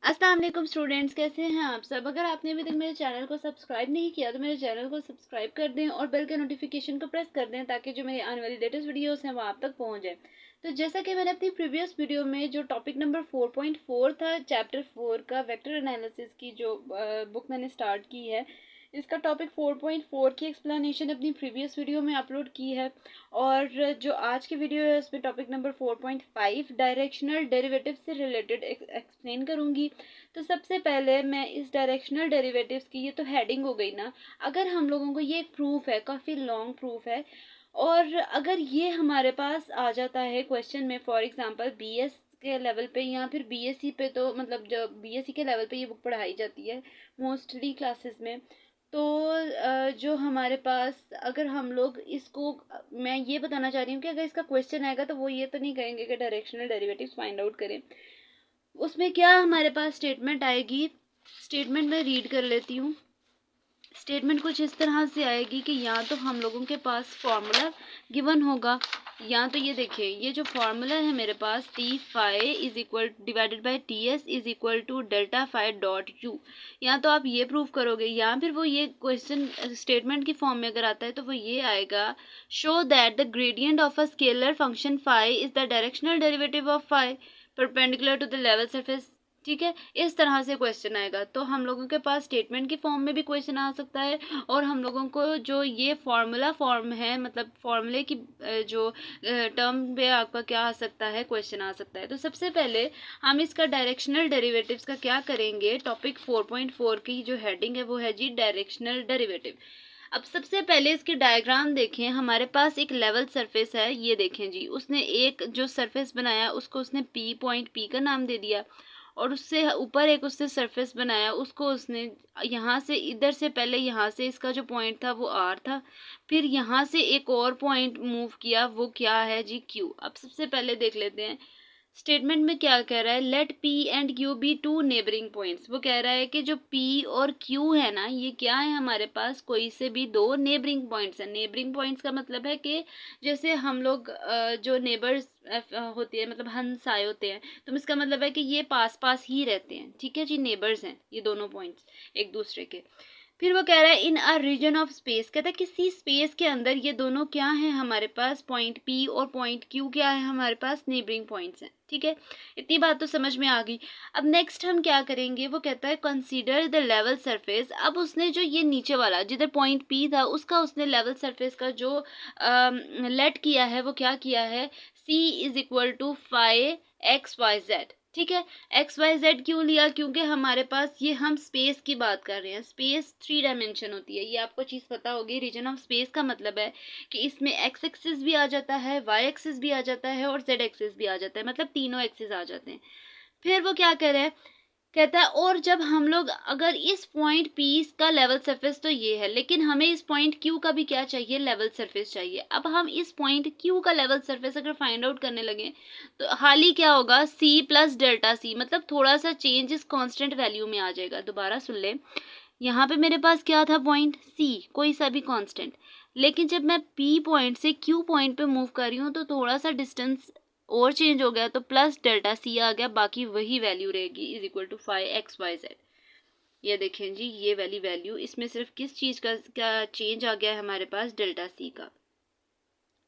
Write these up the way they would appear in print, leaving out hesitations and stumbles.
अस्सलाम वालेकुम स्टूडेंट्स, कैसे हैं आप सब। अगर आपने अभी तक मेरे चैनल को सब्सक्राइब नहीं किया तो मेरे चैनल को सब्सक्राइब कर दें और बेल के नोटिफिकेशन को प्रेस कर दें ताकि जो मेरी आने वाली लेटेस्ट वीडियोस हैं वो आप तक पहुंच जाए। तो जैसा कि मैंने अपनी प्रीवियस वीडियो में जो टॉपिक नंबर 4.4 था चैप्टर 4 का वेक्टर एनालिसिस की जो बुक मैंने स्टार्ट की है, इसका टॉपिक 4.4 की एक्सप्लेनेशन अपनी प्रीवियस वीडियो में अपलोड की है। और जो आज की वीडियो है उसमें टॉपिक नंबर 4.5 डायरेक्शनल डेरिवेटिव से रिलेटेड एक्सप्लेन करूंगी। तो सबसे पहले मैं इस डायरेक्शनल डेरिवेटिव्स की, ये तो हेडिंग हो गई ना। अगर हम लोगों को ये प्रूफ है, काफ़ी लॉन्ग प्रूफ है, और अगर ये हमारे पास आ जाता है क्वेश्चन में, फॉर एग्जांपल बीएस के लेवल पे या फिर बीएससी पे, तो मतलब जो बीएससी के लेवल पे ये बुक पढ़ाई जाती है मोस्टली क्लासेस में। तो जो हमारे पास, अगर हम लोग इसको, मैं ये बताना चाह रही हूँ कि अगर इसका क्वेश्चन आएगा तो वो ये तो नहीं कहेंगे कि डायरेक्शनल डेरिवेटिव्स फाइंड आउट करें। उसमें क्या हमारे पास स्टेटमेंट आएगी, स्टेटमेंट में रीड कर लेती हूँ। स्टेटमेंट कुछ इस तरह से आएगी कि या तो हम लोगों के पास फॉर्मूला गिवन होगा, या तो ये देखिए, ये जो फॉर्मूला है मेरे पास, T phi is equal divided by T S is equal to delta phi dot U, या तो आप ये प्रूव करोगे, या फिर वो ये क्वेश्चन स्टेटमेंट की फॉर्म में अगर आता है तो वो ये आएगा, show that the gradient of a scalar function phi is the directional derivative of phi perpendicular to the level surface. ठीक है, इस तरह से क्वेश्चन आएगा। तो हम लोगों के पास स्टेटमेंट की फॉर्म में भी क्वेश्चन आ सकता है, और हम लोगों को जो ये फॉर्मूला फॉर्म है, मतलब फॉर्मूले की जो टर्म पे आपका क्या आ सकता है, क्वेश्चन आ सकता है। तो सबसे पहले हम इसका डायरेक्शनल डेरिवेटिव्स का क्या करेंगे। टॉपिक 4.4 की जो हेडिंग है वो है जी डायरेक्शनल डेरिवेटिव। अब सबसे पहले इसकी डायग्राम देखें। हमारे पास एक लेवल सरफेस है, ये देखें जी, उसने एक जो सरफेस बनाया उसको उसने पी, पॉइंट पी का नाम दे दिया, और उससे ऊपर एक उससे सरफेस बनाया, उसको उसने यहाँ से, इधर से पहले यहाँ से इसका जो पॉइंट था वो आर था, फिर यहाँ से एक और पॉइंट मूव किया, वो क्या है जी क्यू। अब सबसे पहले देख लेते हैं स्टेटमेंट में क्या कह रहा है। Let P and Q be two neighbouring points. वो कह रहा है कि जो पी और क्यू है ना, ये क्या है हमारे पास, कोई से भी दो नेबरिंग पॉइंट्स हैं। नेबरिंग पॉइंट्स का मतलब है कि जैसे हम लोग जो नेबर्स होती है, मतलब हमसाए होते हैं, तो इसका मतलब है कि ये पास पास ही रहते हैं। ठीक है जी, नेबर्स हैं ये दोनों पॉइंट्स एक दूसरे के। फिर वो कह रहा है इन अ रीजन ऑफ स्पेस, कहता है किसी स्पेस के अंदर ये दोनों क्या है हमारे पास, पॉइंट पी और पॉइंट क्यू क्या है हमारे पास, नेबरिंग पॉइंट्स हैं। ठीक है, इतनी बात तो समझ में आ गई। अब नेक्स्ट हम क्या करेंगे, वो कहता है कंसीडर द लेवल सरफेस। अब उसने जो ये नीचे वाला जिधर पॉइंट पी था उसका उसने लेवल सरफेस का जो लेट किया है, वो क्या किया है, C is equal to phi x Y Z. ठीक है, एक्स वाई जेड क्यों लिया, क्योंकि हमारे पास ये हम स्पेस की बात कर रहे हैं। स्पेस 3 डायमेंशन होती है, ये आपको चीज़ पता होगी। रीजन ऑफ स्पेस का मतलब है कि इसमें एक्स एक्सिस भी आ जाता है, वाई एक्सिस भी आ जाता है, और जेड एक्सिस भी आ जाता है, मतलब तीनों एक्सिस आ जाते हैं। फिर वो क्या कह रहा है, कहता है और जब हम लोग अगर इस पॉइंट पी का लेवल सरफेस तो ये है, लेकिन हमें इस पॉइंट क्यू का भी क्या चाहिए, लेवल सरफेस चाहिए। अब हम इस पॉइंट क्यू का लेवल सरफेस अगर फाइंड आउट करने लगे तो हाल ही क्या होगा, सी प्लस डेल्टा सी, मतलब थोड़ा सा चेंज इस कांस्टेंट वैल्यू में आ जाएगा। दोबारा सुन ले, यहाँ पे मेरे पास क्या था, पॉइंट सी, कोई सा भी कांस्टेंट, लेकिन जब मैं पी पॉइंट से क्यू पॉइंट पे मूव कर रही हूँ तो थोड़ा सा डिस्टेंस और चेंज हो गया, तो प्लस डेल्टा सी आ गया, बाकी वही वैल्यू रहेगी, is equal to phi x Y z. ये देखें जी, ये वाली वैल्यू, इसमें सिर्फ किस चीज़ का क्या चेंज आ गया है हमारे पास, डेल्टा सी का।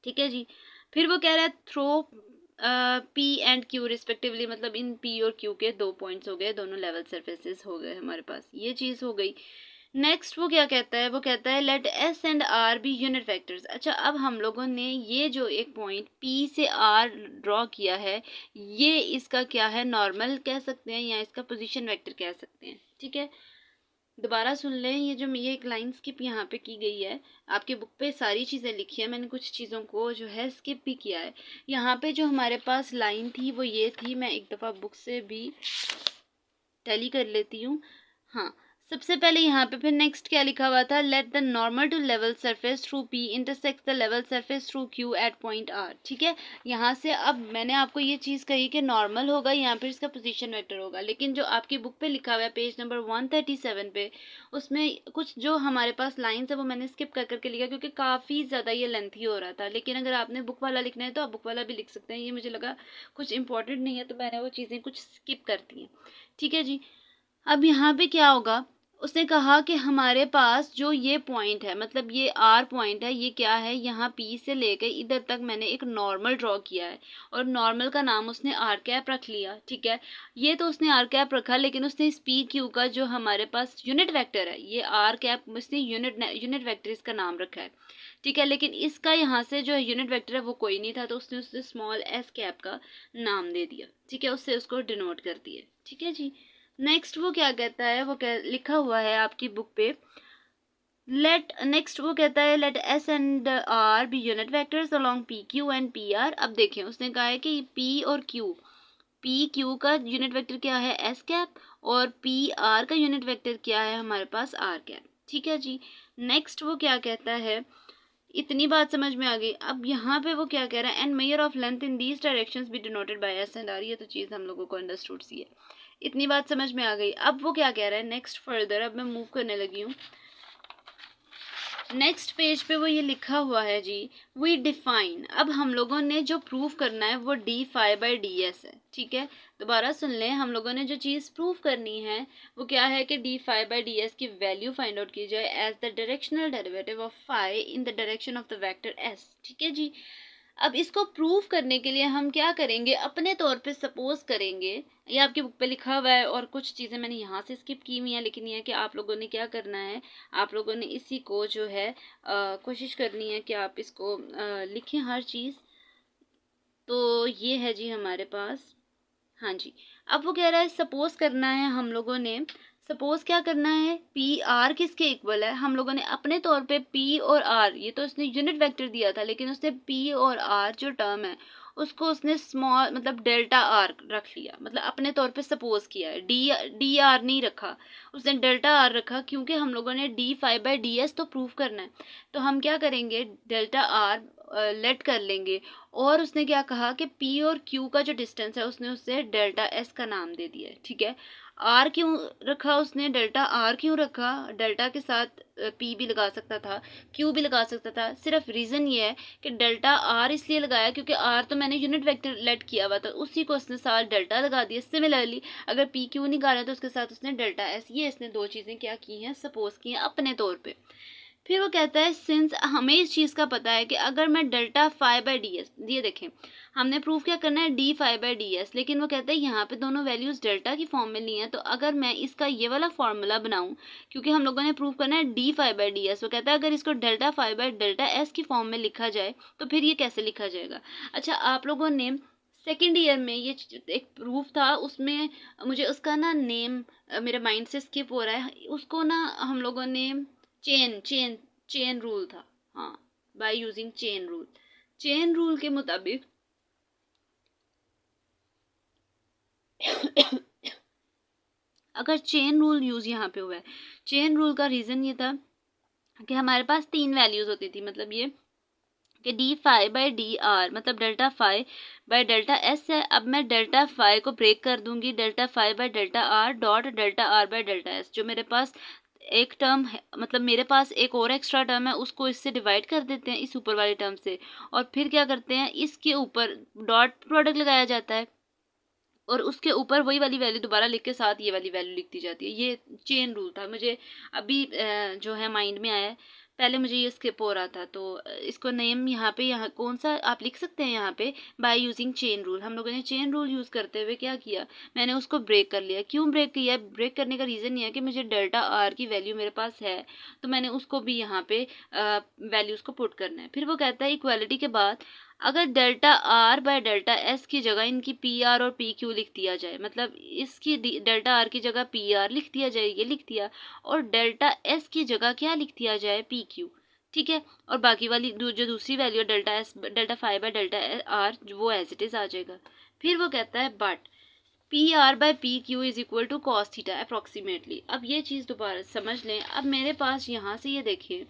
ठीक है जी, फिर वो कह रहा है through P and Q respectively, मतलब इन पी और क्यू के दो पॉइंट्स हो गए, दोनों लेवल सरफेसेस हो गए हमारे पास, ये चीज़ हो गई। नेक्स्ट वो क्या कहता है, वो कहता है let s and r be unit vectors. अच्छा, अब हम लोगों ने ये जो एक पॉइंट पी से आर ड्रॉ किया है, ये इसका क्या है, नॉर्मल कह सकते हैं या इसका पोजीशन वेक्टर कह सकते हैं। ठीक है, दोबारा सुन लें, ये एक लाइन स्किप यहाँ पे की गई है। आपकी बुक पे सारी चीज़ें लिखी है, मैंने कुछ चीज़ों को जो है स्किप भी किया है। यहाँ पे जो हमारे पास लाइन थी वो ये थी, मैं एक दफ़ा बुक से भी टैली कर लेती हूँ। हाँ, सबसे पहले यहाँ पे फिर नेक्स्ट क्या लिखा हुआ था, let the normal to level surface through P intersect the level surface through Q at point R. ठीक है, यहाँ से अब मैंने आपको ये चीज़ कही कि नॉर्मल होगा, यहाँ पर इसका पोजीशन वेक्टर होगा, लेकिन जो आपकी बुक पे लिखा हुआ है पेज नंबर 137 पे, उसमें कुछ जो हमारे पास लाइन्स है वो मैंने स्किप कर करके लिखा क्योंकि काफ़ी ज़्यादा ये लेंथी हो रहा था। लेकिन अगर आपने बुक वाला लिखना है तो आप बुक वाला भी लिख सकते हैं, ये मुझे लगा कुछ इंपॉर्टेंट नहीं है तो मैंने वो चीज़ें कुछ स्किप कर दी हैं। ठीक है जी, अब यहाँ पे क्या होगा, उसने कहा कि हमारे पास जो ये पॉइंट है, मतलब ये आर पॉइंट है, ये क्या है, यहाँ पी से लेकर इधर तक मैंने एक नॉर्मल ड्रॉ किया है और नॉर्मल का नाम उसने आर कैप रख लिया। ठीक है, ये तो उसने आर कैप रखा, लेकिन उसने इस पी क्यू का जो हमारे पास यूनिट वेक्टर है, ये आर कैप उसने यूनिट वेक्टर इसका नाम रखा है। ठीक है, लेकिन इसका यहाँ से जो यूनिट वेक्टर है वो कोई नहीं था, तो उसने उससे स्मॉल एस कैप का नाम दे दिया। ठीक है, उससे उसको डिनोट कर दिया। ठीक है जी, नेक्स्ट वो क्या कहता है, वो क्या लिखा हुआ है आपकी बुक पे, नेक्स्ट वो कहता है let s and r be unit vectors along P Q and P R. अब देखें, उसने कहा है कि पी और क्यू, पी क्यू का यूनिट वेक्टर क्या है एस कैप, और पी आर का यूनिट वेक्टर क्या है हमारे पास आर कैप। ठीक है जी, नेक्स्ट वो क्या कहता है, इतनी बात समझ में आ गई। अब यहाँ पे वो क्या कह रहा है, and measure of length in these directions be denoted by s and r. ये तो चीज़ हम लोगों को अंडरस्टूड सी है, इतनी बात समझ में आ गई। अब वो क्या कह रहा है नेक्स्ट फर्दर, अब मैं मूव करने लगी हूँ नेक्स्ट पेज पे, वो ये लिखा हुआ है जी, वी डिफाइन। अब हम लोगों ने जो प्रूफ करना है वो D phi by D S है। ठीक है, दोबारा सुन लें, हम लोगों ने जो चीज़ प्रूफ करनी है वो क्या है कि D phi by D s की वैल्यू फाइंड आउट की जाए as the directional derivative of phi in the direction of the vector s. ठीक है जी, अब इसको प्रूव करने के लिए हम क्या करेंगे, अपने तौर पे सपोज करेंगे, ये आपकी बुक पे लिखा हुआ है और कुछ चीज़ें मैंने यहाँ से स्किप की हुई हैं, लेकिन ये है कि आप लोगों ने क्या करना है, आप लोगों ने इसी को जो है कोशिश करनी है कि आप इसको लिखें हर चीज़। तो ये है जी हमारे पास, हाँ जी। अब वो कह रहा है सपोज करना है हम लोगों ने, सपोज क्या करना है, पी आर किसके इक्वल है, हम लोगों ने अपने तौर पे पी और आर, ये तो उसने यूनिट वेक्टर दिया था, लेकिन उसने पी और आर जो टर्म है उसको उसने स्मॉल मतलब डेल्टा आर रख लिया, मतलब अपने तौर पे सपोज किया है, डी आर नहीं रखा, उसने डेल्टा आर रखा, क्योंकि हम लोगों ने D phi by D S तो प्रूफ करना है। तो हम क्या करेंगे, डेल्टा आर लेट कर लेंगे, और उसने क्या कहा कि पी और क्यू का जो डिस्टेंस है उसने उससे डेल्टा एस का नाम दे दिया है। ठीक है, आर क्यों रखा उसने, डेल्टा आर क्यों रखा, डेल्टा के साथ पी भी लगा सकता था, क्यू भी लगा सकता था, सिर्फ रीज़न ये है कि डेल्टा आर इसलिए लगाया क्योंकि आर तो मैंने यूनिट वेक्टर लेट किया हुआ था, उसी को उसने साथ डेल्टा लगा दिया। सिमिलरली अगर पी क्यू निकाला तो उसके साथ उसने डेल्टा एस, ये इसने दो चीज़ें क्या की हैं, सपोज की हैं अपने तौर पर। फिर वो कहता है सिंस हमें इस चीज़ का पता है कि अगर मैं delta phi by D S, ये देखें हमने प्रूफ क्या करना है D phi by D S, लेकिन वो कहता है यहाँ पे दोनों वैल्यूज़ डेल्टा की फॉर्म में ली हैं, तो अगर मैं इसका ये वाला फार्मूला बनाऊँ, क्योंकि हम लोगों ने प्रूफ करना है D phi by D S, वो कहता है अगर इसको delta phi by delta S की फॉर्म में लिखा जाए तो फिर ये कैसे लिखा जाएगा। अच्छा, आप लोगों ने सेकेंड ईयर में ये एक प्रूफ था, उसमें मुझे उसका ना नेम मेरे माइंड से स्किप हो रहा है, उसको ना हम लोगों ने चेन रूल था, हाँ, बाय यूजिंग चेन रूल के मुताबिक अगर चेन रूल यूज यहाँ पे हुआ है, चेन रूल का रीज़न ये था कि हमारे पास तीन वैल्यूज़ होती थी, मतलब ये कि D phi by D R मतलब delta phi by delta S है। अब मैं डेल्टा फाइव को ब्रेक कर दूंगी, delta phi by delta R dot delta R by delta S, जो मेरे पास एक टर्म है, मतलब मेरे पास एक और एक्स्ट्रा टर्म है, उसको इससे डिवाइड कर देते हैं इस ऊपर वाले टर्म से, और फिर क्या करते हैं, इसके ऊपर डॉट प्रोडक्ट लगाया जाता है और उसके ऊपर वही वाली वैल्यू दोबारा लिख के साथ ये वाली वैल्यू लिखती जाती है। ये चेन रूल था, मुझे अभी जो है माइंड में आया है, पहले मुझे ये स्किप हो रहा था, तो इसको नेम यहाँ कौन सा आप लिख सकते हैं, यहाँ पे बाय यूजिंग चेन रूल। हम लोगों ने चेन रूल यूज़ करते हुए क्या किया, मैंने उसको ब्रेक कर लिया। क्यों ब्रेक किया, ब्रेक करने का रीज़न ये है कि मुझे डेल्टा आर की वैल्यू मेरे पास है, तो मैंने उसको भी यहाँ पे वैल्यूज़ को पुट करना है। फिर वो कहता है इक्वालिटी के बाद अगर delta R by delta S की जगह इनकी पी आर और पी क्यू लिख दिया जाए, मतलब इसकी डेल्टा आर की जगह पी आर लिख दिया जाए, ये लिख दिया, और डेल्टा एस की जगह क्या लिख दिया जाए, पी क्यू। ठीक है, और बाकी वाली जो दूसरी value delta phi by delta r वो एज इट इज़ आ जाएगा। फिर वो कहता है but P R by P Q is equal to cos theta approximately. अब ये चीज़ दोबारा समझ लें। अब मेरे पास यहाँ से ये देखिए,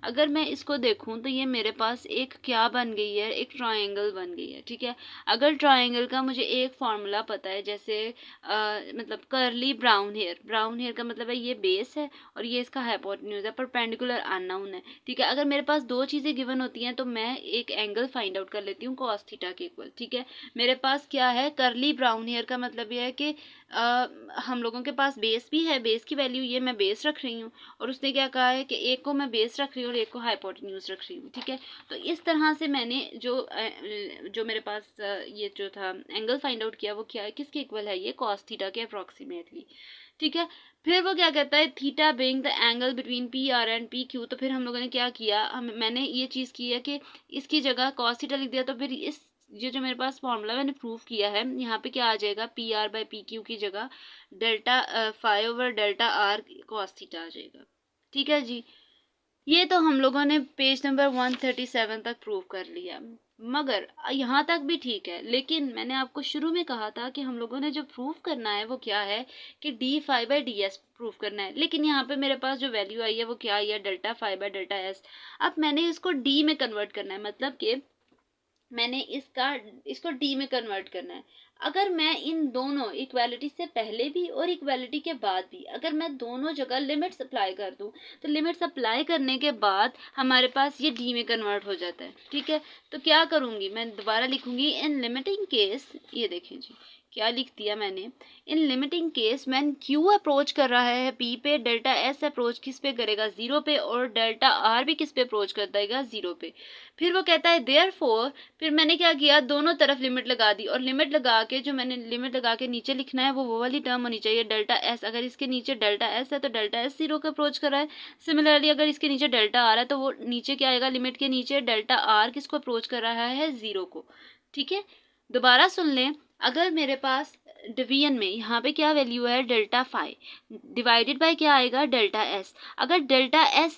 अगर मैं इसको देखूं तो ये मेरे पास एक क्या बन गई है, एक ट्रायंगल बन गई है, ठीक है। अगर ट्रायंगल का मुझे एक फार्मूला पता है, जैसे मतलब करली ब्राउन हेयर का मतलब है ये बेस है और ये इसका हाइपोटेन्यूज है, परपेंडिकुलर अननोन है, ठीक है। अगर मेरे पास दो चीज़ें गिवन होती हैं तो मैं एक एंगल फाइंड आउट कर लेती हूँ कॉस थीटा के इक्वल, ठीक है। मेरे पास क्या है, करली ब्राउन हेयर का मतलब ये है कि हम लोगों के पास बेस भी है, बेस की वैल्यू ये मैं बेस रख रही हूँ, और उसने क्या कहा है कि एक को मैं बेस रख रही हूँ और एक को हाइपोटेन्यूज रख रही हूँ, ठीक है। तो इस तरह से मैंने जो मेरे पास ये जो था एंगल फाइंड आउट किया, वो क्या है, किसके इक्वल है, ये कॉस थीटा के अप्रॉक्सीमेटली, ठीक है। फिर वो क्या कहता है, theta being the angle between P R and P Q. तो फिर हम लोगों ने क्या किया, मैंने ये चीज़ की है कि इसकी जगह कॉस थीटा लिख दिया, तो फिर इस ये जो मेरे पास फॉर्मूला मैंने प्रूव किया है, यहाँ पे क्या आ जाएगा, P R by P Q की जगह delta phi over delta R cos theta आ जाएगा, ठीक है जी। ये तो हम लोगों ने पेज नंबर 137 तक प्रूव कर लिया, मगर यहाँ तक भी ठीक है। लेकिन मैंने आपको शुरू में कहा था कि हम लोगों ने जो प्रूव करना है वो क्या है, कि d phi by D s prove करना है। लेकिन यहाँ पे मेरे पास जो वैल्यू आई है वो क्या आई है, delta phi by delta s. अब मैंने इसको डी में कन्वर्ट करना है, मतलब कि मैंने इसको डी में कन्वर्ट करना है। अगर मैं इन दोनों इक्वालिटी से पहले भी और इक्वालिटी के बाद भी अगर मैं दोनों जगह लिमिट्स अप्लाई कर दूं, तो लिमिट्स अप्लाई करने के बाद हमारे पास ये डी में कन्वर्ट हो जाता है, ठीक है। तो क्या करूंगी, मैं दोबारा लिखूंगी, इन लिमिटिंग केस, ये देखें जी क्या लिख दिया मैंने, इन limiting case when Q approach कर रहा है पी पे, डेल्टा एस अप्रोच किस पे करेगा, जीरो पे, और डेल्टा आर भी किस पे अप्रोच कर देगा, जीरो पे। फिर वो कहता है देयरफॉर, फिर मैंने क्या किया, दोनों तरफ लिमिट लगा दी, और लिमिट लगा के जो मैंने लिमिट लगा के नीचे लिखना है वो वाली टर्म होनी चाहिए, डेल्टा एस। अगर इसके नीचे डेल्टा एस है तो डेल्टा एस जीरो का अप्रोच कर रहा है। सिमिलरली अगर इसके नीचे डेल्टा आर है तो वो नीचे क्या आएगा, लिमिट के नीचे डेल्टा आर किसको अप्रोच कर रहा है, जीरो को, ठीक है। दोबारा सुन लें, अगर मेरे पास डिवीजन में यहाँ पे क्या वैल्यू है, डेल्टा फाई डिवाइडेड बाय क्या आएगा, डेल्टा एस। अगर डेल्टा एस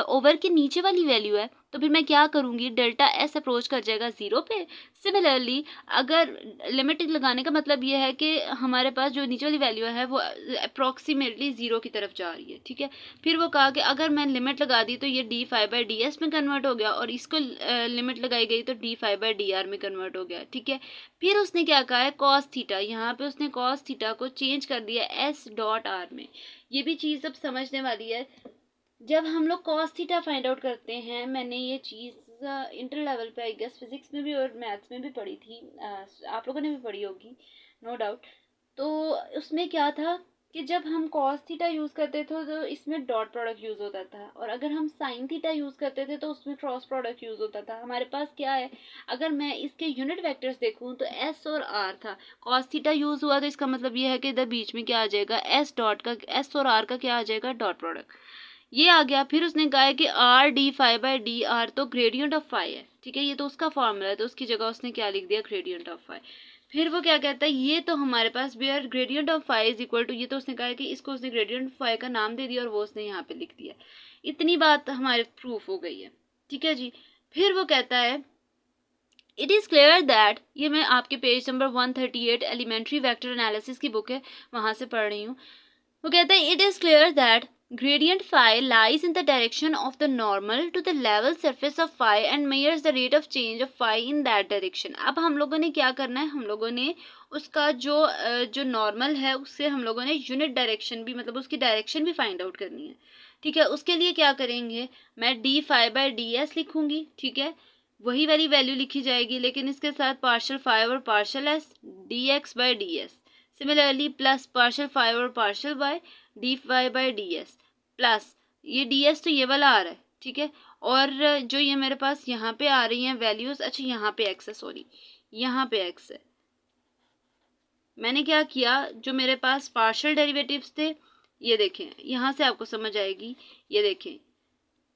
ओवर के नीचे वाली वैल्यू है तो फिर मैं क्या करूँगी, डेल्टा एस अप्रोच कर जाएगा जीरो पे। सिमिलरली अगर लिमिट लगाने का मतलब ये है कि हमारे पास जो नीचे वाली वैल्यू है वो अप्रॉक्सीमेटली जीरो की तरफ जा रही है, ठीक है। फिर वो कहा कि अगर मैं लिमिट लगा दी तो ये D phi by D S में कन्वर्ट हो गया, और इसको लिमिट लगाई गई तो D phi by D R में कन्वर्ट हो गया, ठीक है। फिर उसने क्या कहा है, कॉस थीटा, यहाँ पे उसने कॉस थीटा को चेंज कर दिया एस डॉट आर में। ये भी चीज़ अब समझने वाली है। जब हम लोग कॉस थीटा फाइंड आउट करते हैं, मैंने ये चीज़ इंटर लेवल पे आई गेस फिजिक्स में भी और मैथ्स में भी पढ़ी थी, आप लोगों ने भी पढ़ी होगी नो डाउट। तो उसमें क्या था कि जब हम कॉस थीटा यूज़ करते थे तो इसमें डॉट प्रोडक्ट यूज़ होता था, और अगर हम साइन थीटा यूज़ करते थे तो उसमें क्रॉस प्रोडक्ट यूज़ होता था। हमारे पास क्या है, अगर मैं इसके यूनिट वेक्टर्स देखूं तो एस और आर था, कॉस थीटा यूज़ हुआ तो इसका मतलब ये है कि इधर बीच में क्या आ जाएगा, एस डॉट का, एस और आर का क्या आ जाएगा, डॉट प्रोडक्ट, ये आ गया। फिर उसने कहा है कि r d phi by D r तो ग्रेडियंट ऑफ फाई है, ठीक है, ये तो उसका फॉर्मूला है, तो उसकी जगह उसने क्या लिख दिया, ग्रेडियंट ऑफ फाई। फिर वो क्या कहता है, ये तो हमारे पास भी है, gradient of phi is equal to, ये तो उसने कहा है कि इसको उसने ग्रेडियंट ऑफ फाई का नाम दे दिया और वो उसने यहाँ पे लिख दिया। इतनी बात हमारे प्रूफ हो गई है, ठीक है जी। फिर वो कहता है इट इज़ क्लियर दैट, ये मैं आपके page number 138 elementary vector analysis की बुक है वहाँ से पढ़ रही हूँ। वो कहता है it is clear that gradient phi lies in the direction of the normal to the level surface of phi and measures the rate of change of phi in that direction। अब हम लोगों ने क्या करना है, हम लोगों ने उसका जो नॉर्मल है उससे हम लोगों ने यूनिट डायरेक्शन भी, मतलब उसकी डायरेक्शन भी फाइंड आउट करनी है, ठीक है। उसके लिए क्या करेंगे, मैं d phi by D s लिखूंगी, ठीक है, वही वाली वैल्यू लिखी जाएगी, लेकिन इसके साथ पार्शियल फाई और partial S D x by D S, similarly plus partial phi और partial by D phi by D S, plus ये डी एस तो ये वाला आ रहा है, ठीक है। और जो ये मेरे पास यहाँ पे आ रही हैं वैल्यूज़, अच्छा यहाँ पे एक्स है, सॉरी यहाँ पे एक्स है। मैंने क्या किया, जो मेरे पास पार्शियल डेरिवेटिव्स थे, ये देखें यहाँ से आपको समझ आएगी, ये देखें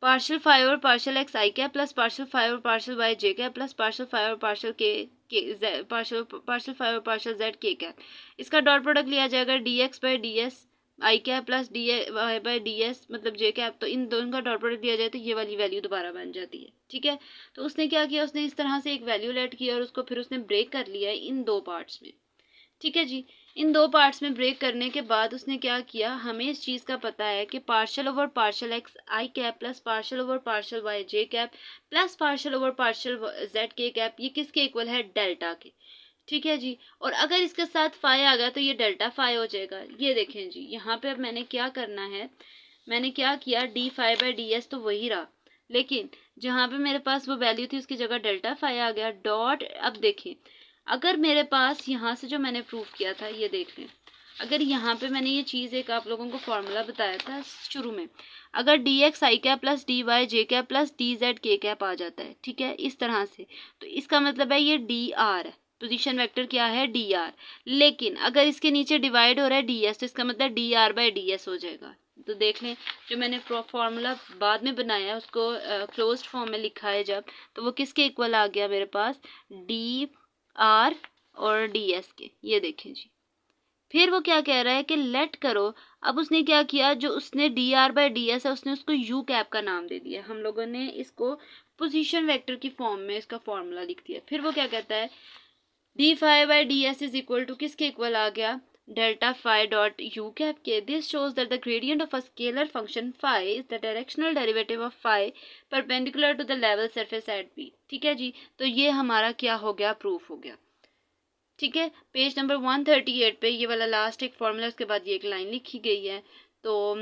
पार्शियल फाइव और पार्शियल एक्स आई कैप प्लस पार्शियल फाइव और पार्शियल वाई जे कैप प्लस पार्शियल फाइव और पार्शियल के पार्शियल फाइव और पार्शियल जेड के कैप, इसका डॉट प्रोडक्ट लिया जाएगा d x by D s i cap plus d y by D s मतलब j cap, तो इन दोनों का डॉट प्रोडक्ट लिया जाए तो ये वाली वैल्यू दोबारा बन जाती है, ठीक है। तो उसने क्या किया, उसने इस तरह से एक वैल्यू लेट किया और उसको फिर उसने ब्रेक कर लिया है इन दो पार्ट्स में, ठीक है जी। इन दो पार्ट्स में ब्रेक करने के बाद उसने क्या किया, हमें इस चीज़ का पता है कि पार्शियल ओवर पार्शियल एक्स आई cap plus partial over partial Y जे cap plus partial over partial Z के कैप ये किसके इक्वल है, डेल्टा के। ठीक है जी। और अगर इसके साथ फाई आ गया तो ये डेल्टा फाई हो जाएगा। ये देखें जी, यहाँ पे अब मैंने क्या करना है, मैंने क्या किया, d phi by D S तो वही रहा, लेकिन जहाँ पे मेरे पास वो वैल्यू थी उसकी जगह डेल्टा फाई आ गया डॉट। अब देखें, अगर मेरे पास यहाँ से जो मैंने प्रूफ किया था ये देख लें, अगर यहाँ पे मैंने ये चीज़ एक आप लोगों को फॉर्मूला बताया था शुरू में, अगर डी एक्स आई कैप प्लस डी वाई जे कैप प्लस डी जेड के कैप आ जाता है, ठीक है, इस तरह से, तो इसका मतलब है ये डी आर है, पोजीशन वेक्टर क्या है, डी आर। लेकिन अगर इसके नीचे डिवाइड हो रहा है डी एस तो इसका मतलब D R by D S हो जाएगा। तो देख लें, जो मैंने फॉर्मूला बाद में बनाया है उसको क्लोज्ड फॉर्म में लिखा है जब, तो वो किसके इक्वल आ गया मेरे पास, डी आर और डी एस के। ये देखें जी, फिर वो क्या कह रहा है कि लेट करो। अब उसने क्या किया, जो उसने D R by D S है उसने उसको यू कैप का नाम दे दिया, हम लोगों ने इसको पोजीशन वेक्टर की फॉर्म में इसका फॉर्मूला लिख दिया। फिर वो क्या कहता है, D phi by D S is equal to किसके इक्वल आ गया, delta phi dot U cap के। This shows that the gradient of a scalar function phi is the directional derivative of phi perpendicular to the level surface at B. ठीक है जी, तो ये हमारा क्या हो गया, प्रूफ हो गया। ठीक है, पेज नंबर 138 पे ये वाला लास्ट एक फॉर्मूला, उसके बाद ये एक लाइन लिखी गई है। तो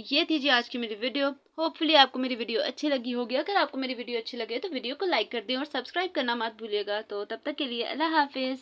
ये थी जी आज की मेरी वीडियो। होपफुली आपको मेरी वीडियो अच्छी लगी होगी। अगर आपको मेरी वीडियो अच्छी लगे तो वीडियो को लाइक कर दें और सब्सक्राइब करना मत भूलिएगा। तो तब तक के लिए अल्लाह हाफिज़।